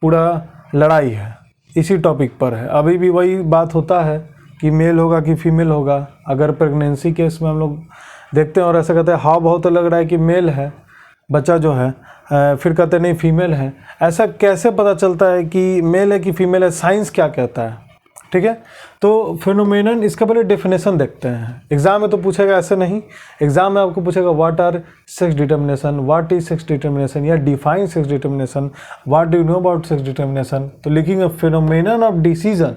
पूरा लड़ाई है, इसी टॉपिक पर है। अभी भी वही बात होता है कि मेल होगा कि फीमेल होगा। अगर प्रेगनेंसी केस में हम लोग देखते हैं और ऐसा कहते हैं हाव भाव तो लग रहा है कि मेल है बच्चा जो है, फिर कहते नहीं फीमेल है, ऐसा कैसे पता चलता है कि मेल है कि फीमेल है, साइंस क्या कहता है, ठीक है। तो फिनोमेनन, इसका पहले डेफिनेशन देखते हैं। एग्जाम में तो पूछेगा ऐसे नहीं, एग्जाम में आपको पूछेगा what are sex determination, what is sex determination, या define sex determination, what do you know about sex determination. तो लिखेंगे फिनोमेनन ऑफ डिसीजन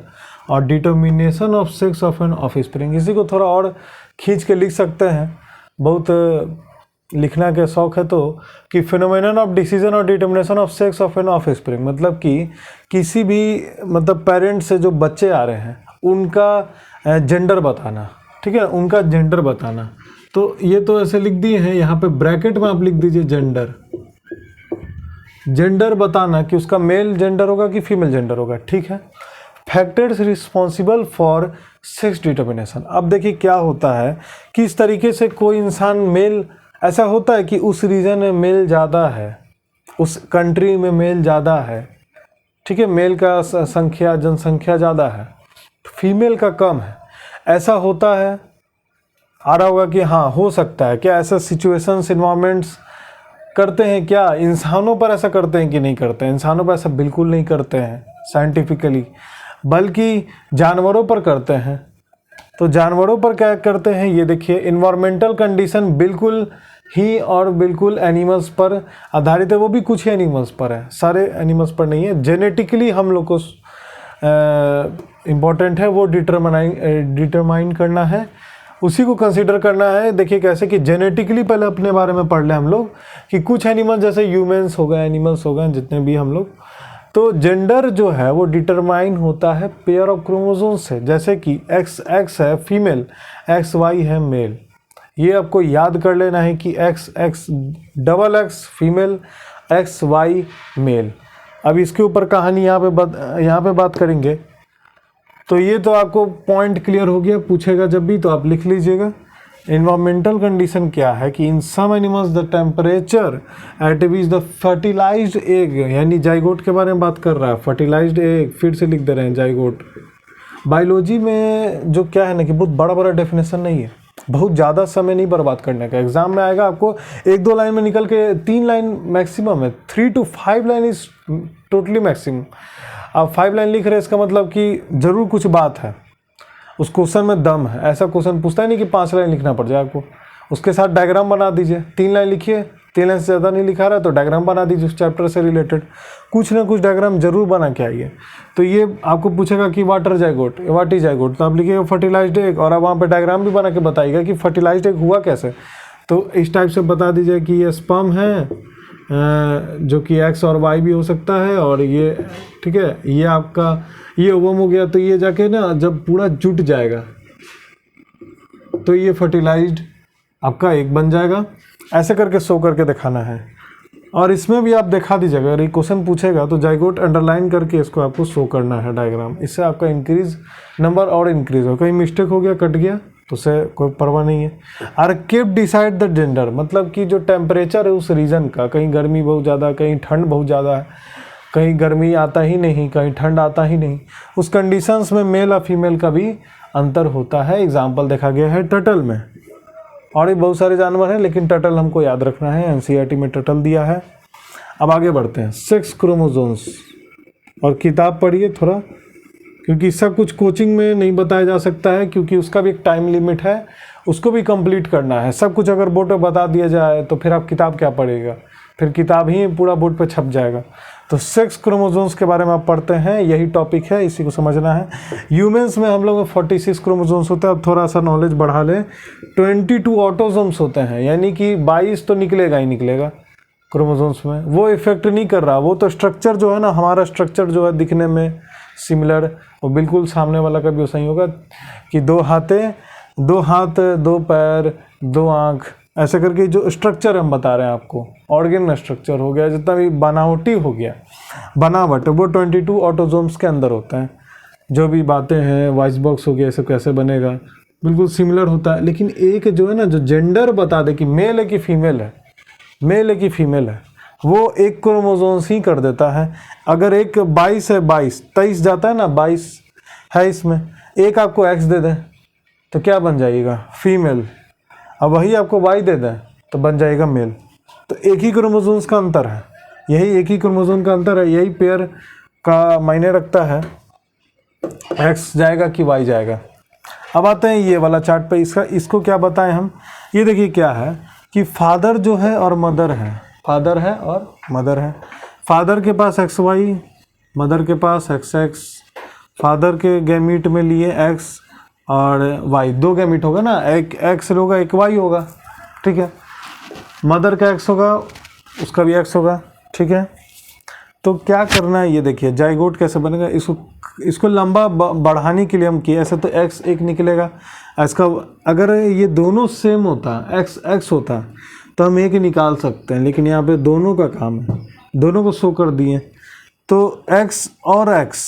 और determination of sex of an offspring. इसी को थोड़ा और खींच के लिख सकते हैं, बहुत लिखना के शौक है तो, कि फिनोमेनन ऑफ डिसीजन और determination of sex of an offspring, मतलब कि किसी भी मतलब पेरेंट्स से जो बच्चे आ रहे हैं उनका जेंडर बताना, ठीक है, उनका जेंडर बताना। तो ये तो ऐसे लिख दिए हैं, यहाँ पे ब्रैकेट में आप लिख दीजिए जेंडर, जेंडर बताना कि उसका मेल जेंडर होगा कि फीमेल जेंडर होगा, ठीक है। Factors responsible for sex determination. अब देखिए क्या होता है, किस तरीके से कोई इंसान मेल, ऐसा होता है कि उस रीजन में मेल ज़्यादा है, उस कंट्री में मेल ज़्यादा है, ठीक है, मेल का संख्या जनसंख्या ज़्यादा है, फीमेल का कम है, ऐसा होता है। आ रहा होगा कि हाँ हो सकता है, क्या ऐसा सिचुएशंस इन्वायरमेंट्स करते हैं, क्या इंसानों पर ऐसा करते हैं कि नहीं करते हैं? इंसानों पर ऐसा बिल्कुल नहीं करते हैं साइंटिफिकली, बल्कि जानवरों पर करते हैं। तो जानवरों पर क्या करते हैं, ये देखिए, इन्वायरमेंटल कंडीशन बिल्कुल ही और बिल्कुल एनिमल्स पर आधारित है, वो भी कुछ ही एनिमल्स पर है, सारे एनिमल्स पर नहीं है। जेनेटिकली हम लोग को इम्पॉर्टेंट है वो डिटरमाइन करना है, उसी को कंसीडर करना है। देखिए कैसे कि जेनेटिकली पहले अपने बारे में पढ़ लें हम लोग कि कुछ एनिमल जैसे ह्यूमंस हो गए, एनिमल्स हो गए, जितने भी हम लोग, तो जेंडर जो है वो डिटरमाइन होता है पेयर ऑफ क्रोमोसोम से। जैसे कि XX है फीमेल, XY है मेल। ये आपको याद कर लेना है कि XX फीमेल, XY मेल। अब इसके ऊपर कहानी यहाँ पे बात करेंगे। तो ये तो आपको पॉइंट क्लियर हो गया, पूछेगा जब भी तो आप लिख लीजिएगा। इन्वायरमेंटल कंडीशन क्या है कि in some animals the temperature at which the fertilized egg, यानी जाइगोट के बारे में बात कर रहा है, फर्टिलाइज्ड एग, फिर से लिख दे रहे हैं जाइगोट। बायोलॉजी में जो क्या है ना कि बहुत बड़ा बड़ा डेफिनेशन नहीं है, बहुत ज़्यादा समय नहीं बर्बाद करने का। एग्जाम में आएगा आपको 1-2 लाइन में निकल के, 3 लाइन मैक्सिमम है, 3 to 5 line is totally maximum. आप 5 लाइन लिख रहे हैं इसका मतलब कि जरूर कुछ बात है, उस क्वेश्चन में दम है। ऐसा क्वेश्चन पूछता है नहीं कि 5 लाइन लिखना पड़ जाए आपको, उसके साथ डायग्राम बना दीजिए। 3 लाइन लिखिए, 3 लाइन से ज़्यादा नहीं लिखा रहा है तो डायग्राम बना दीजिए उस चैप्टर से रिलेटेड, कुछ ना कुछ डायग्राम जरूर बना के आइए। तो ये आपको पूछेगा कि वाट इज जाइगोट, तो आप लिखिएगा फर्टिलाइज्ड एग, और आप वहाँ पे डायग्राम भी बना के बताइएगा कि फर्टिलाइज्ड एग हुआ कैसे। तो इस टाइप से बता दीजिए कि ये स्पर्म है, जो कि X और Y भी हो सकता है, और ये ठीक है, ये आपका ये ओवम हो गया, तो ये जाके ना जब पूरा जुट जाएगा तो ये फर्टिलाइज्ड आपका एग बन जाएगा। ऐसे करके शो करके दिखाना है, और इसमें भी आप दिखा दीजिएगा। अगर ये क्वेश्चन पूछेगा तो जाइगोट अंडरलाइन करके इसको आपको शो करना है डायग्राम, इससे आपका इंक्रीज नंबर और इंक्रीज हो। कहीं मिस्टेक हो गया, कट गया तो उसे कोई परवाह नहीं है। आर केप डिसाइड द जेंडर, मतलब कि जो टेम्परेचर है उस रीजन का, कहीं गर्मी बहुत ज़्यादा, कहीं ठंड बहुत ज़्यादा है, कहीं गर्मी आता ही नहीं, कहीं ठंड आता ही नहीं, उस कंडीशंस में मेल और फीमेल का भी अंतर होता है। एग्जाम्पल देखा गया है टर्टल में, और भी बहुत सारे जानवर हैं लेकिन टर्टल हमको याद रखना है, एनसीईआरटी में टर्टल दिया है। अब आगे बढ़ते हैं, सेक्स क्रोमोसोम्स, और किताब पढ़िए थोड़ा, क्योंकि सब कुछ कोचिंग में नहीं बताया जा सकता है, क्योंकि उसका भी एक टाइम लिमिट है, उसको भी कंप्लीट करना है। सब कुछ अगर बोर्ड पे बता दिया जाए तो फिर आप किताब क्या पढ़ेगा, फिर किताब ही पूरा बोर्ड पे छप जाएगा। तो सेक्स क्रोमोसोम्स के बारे में आप पढ़ते हैं, यही टॉपिक है, इसी को समझना है। ह्यूमंस में हम लोग में 46 क्रोमोसोम्स होते हैं। अब थोड़ा सा नॉलेज बढ़ा लें, 22 ऑटोसोम्स होते हैं, यानी कि 22 तो निकलेगा ही निकलेगा, क्रोमोसोम्स में, वो इफेक्ट नहीं कर रहा। वो तो स्ट्रक्चर जो है ना, हमारा स्ट्रक्चर जो है दिखने में सिमिलर, वो बिल्कुल सामने वाला का भी वैसा ही होगा कि 2 हाथ 2 पैर 2 आँख, ऐसे करके जो स्ट्रक्चर हम बता रहे हैं आपको, ऑर्गेन स्ट्रक्चर हो गया, जितना भी बनावटी हो गया, बनावट, वो 22 ऑटोसोम्स के अंदर होता है। जो भी बातें हैं, वॉइस बॉक्स हो गया, ऐसे कैसे बनेगा, बिल्कुल सिमिलर होता है। लेकिन एक जो है ना, जो जेंडर बता दे कि मेल है कि फीमेल है, मेल है कि फीमेल है, वो एक क्रोमोसोम्स ही कर देता है। अगर एक 22 है, 23 जाता है ना, 22 है, इसमें एक आपको एक्स दे दें तो क्या बन जाएगा? फीमेल। अब वही आपको वाई दे दें तो बन जाएगा मेल। तो एक ही क्रोमोसोम्स का अंतर है, यही एक ही क्रोमोसोम का अंतर है, यही पेयर का मायने रखता है, एक्स जाएगा कि वाई जाएगा। अब आते हैं ये वाला चार्ट पे, इसको क्या बताएं हम। ये देखिए क्या है कि फादर जो है और मदर है, फादर है और मदर है। फादर के पास एक्स वाई, मदर के पास एक्स एक्स। फादर के गैमीट में लिए एक्स और वाई, 2 गैमीट होगा ना, एक एक्स होगा एक वाई होगा, ठीक है। मदर का एक्स होगा, उसका भी एक्स होगा, ठीक है। तो क्या करना है, ये देखिए जाइगोट कैसे बनेगा। इसको लंबा बढ़ाने के लिए हम किए, ऐसे तो एक्स एक निकलेगा, इसका अगर ये दोनों सेम होता, एक्स एक्स होता तो हम एक ही निकाल सकते हैं, लेकिन यहाँ पे दोनों का काम है, दोनों को शो कर दिए। तो एक्स और एक्स,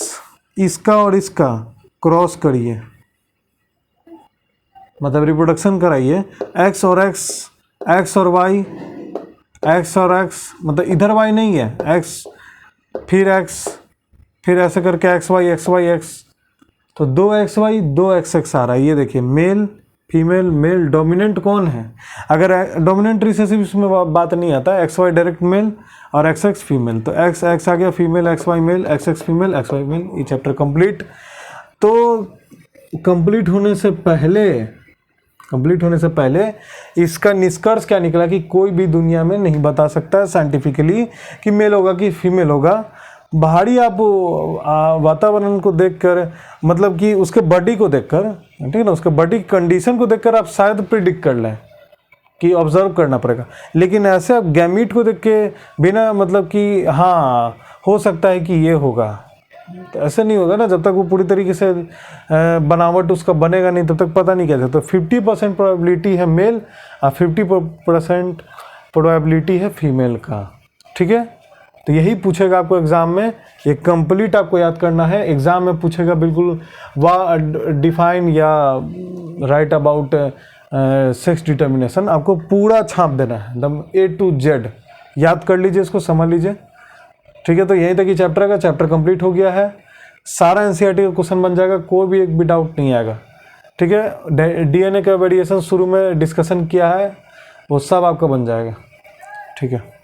इसका और इसका क्रॉस करिए, मतलब रिप्रोडक्शन कराइए, एक्स और एक्स, एक्स और वाई, एक्स और एक्स, मतलब इधर वाई नहीं है, एक्स फिर एक्स, फिर ऐसे करके एक्स वाई एक्स, तो 2 एक्स वाई 2 एक्स एक्स आ रहा है। ये देखिए मेल फीमेल, मेल डोमिनेंट कौन है, अगर डोमिनेंट रिसेसिव इसमें बात नहीं आता, एक्स वाई डायरेक्ट मेल और एक्स एक्स फीमेल, तो एक्स एक्स आ गया, female X Y male, X X female X Y male. ये चैप्टर कंप्लीट। तो कंप्लीट होने से पहले इसका निष्कर्ष क्या निकला कि कोई भी दुनिया में नहीं बता सकता है साइंटिफिकली कि मेल होगा कि फीमेल होगा। बाहरी आप वातावरण को देखकर, मतलब कि उसके बॉडी को देखकर, ठीक है ना, उसके बॉडी कंडीशन को देखकर आप शायद प्रिडिक्ट कर लें कि ऑब्जर्व करना पड़ेगा। लेकिन ऐसे आप गैमीट को देख के बिना मतलब कि हाँ हो सकता है कि ये होगा, तो ऐसे नहीं होगा ना। जब तक वो पूरी तरीके से बनावट उसका बनेगा नहीं, तब तक पता नहीं कह सकते। 50% प्रोबेबिलिटी है मेल और 50% प्रोबेबिलिटी है फीमेल का, ठीक है। तो यही पूछेगा आपको एग्ज़ाम में, ये कंप्लीट आपको याद करना है। एग्ज़ाम में पूछेगा बिल्कुल डिफाइन या राइट अबाउट सेक्स डिटर्मिनेशन, आपको पूरा छाप देना है, एकदम A to Z। याद कर लीजिए, इसको समझ लीजिए, ठीक है। तो यहीं तक ही चैप्टर कंप्लीट हो गया है। सारा एनसीईआरटी का क्वेश्चन बन जाएगा, कोई भी एक भी डाउट नहीं आएगा, ठीक है। डीएनए का वेरिएशन शुरू में डिस्कशन किया है, वो सब आपका बन जाएगा, ठीक है।